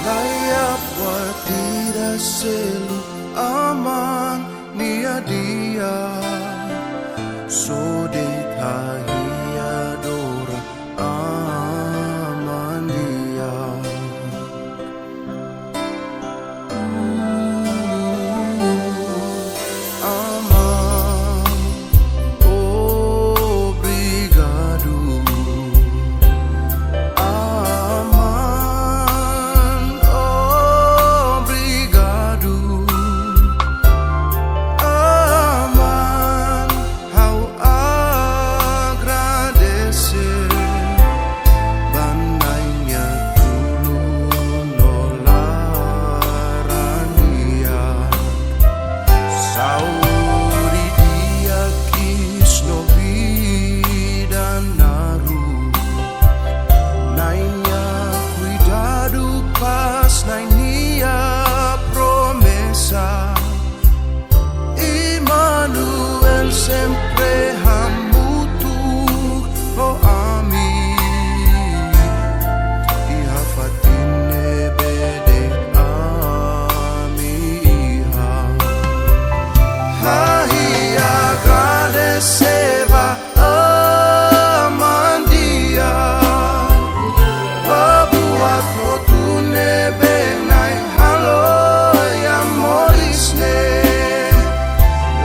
layak buat tidak selalu aman nia dia so de tahia dora aman dia aman obrigado aman obrigado aman how agradecer bandainya dulu nolarania sauri dia kis no vida naru nainya cuidado paz nainia promesa Emmanuel sempre hamutu oh ami ihafatine bede ami iha Hai agradeceva aman dia Babuat fortune benai halo ya morisne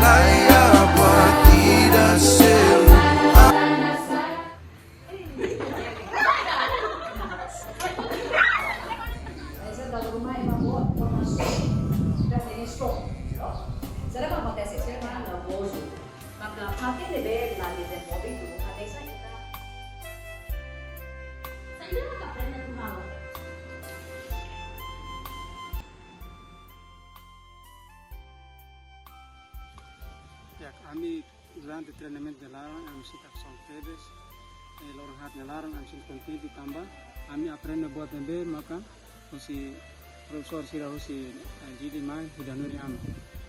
Laya buat tidak selalu Essa da rumah emang buat formasi sudah ini strong. Será que acontece? Será que anda bozo? Maka hati debe lagi dan mobil itu hati saya kita. Saya nak aprender rumah. Ya, kami durante treinamento de larang, kami siap song tedes, lorong hat larang, kami siap konti tambah, kami aprende buat member maka si profesor sira si jadi mai sudah nuri am.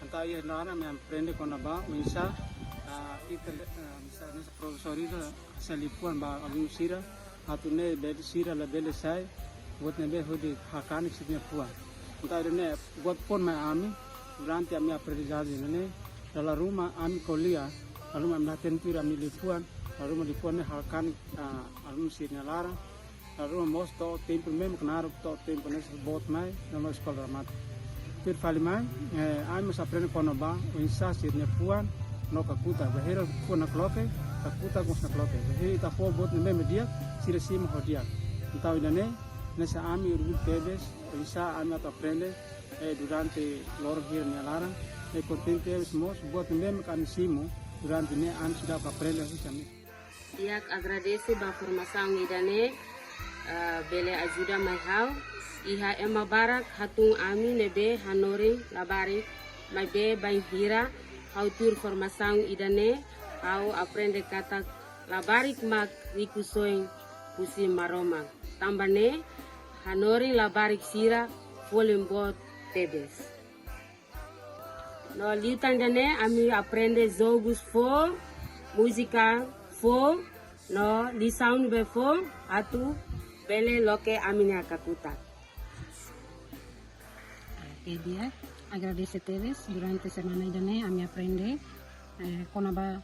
Antara ya larang kami aprende kona ba, misal kita misalnya profesor itu selipuan ba alun sira, hatune bed sira la bele sai, buat member hudi hakanik sipnya puan. Antara ini buat pon mai ami, durante kami aprende jadi ini. Dalam rumah kami kuliah, lalu kami latihan pira milipuan, lalu milipuan halkan alun sirnya larang, lalu mos to tempo mesmo kenaro to tempo nesse bot mai, na sekolah ramat. Pir fali mai, kami mesti aprender kono ba, uinsa sirnya puan, no kakuta, bahera puan na kloke, kakuta gos na kloke. Bahera ita po bot mesmo dia, sira sima hodia. Então idane, nessa kami urut tebes, uinsa kami atau aprender durante lor hirnya larang. Contente mesmos buat mesmo kami simo durante ne an sudah aprender kami. Ia agradece ba formação idane bele ajuda mai hau iha ema barak hatung ami nebe hanori labari mai be bai hira hau tur formação idane hau aprende kata labari mak rikusoin kusi maroma tambane hanori labari sira folembot tebes. No liutan dane ami aprende jogos fo, música fo, no li sound be fo, atu bele loke aminya kakuta. Dia agradece teves durante semana idane ami aprende konaba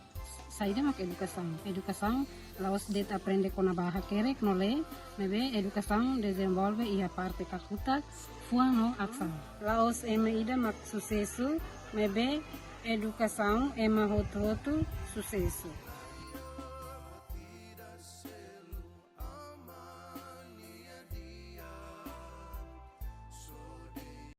saída mak educação laos det aprende konaba hakerek nole mebe educação desenvolve ia parte kakuta fuano ação laos ema ida mak sucesso mebe educação ema roto sucesso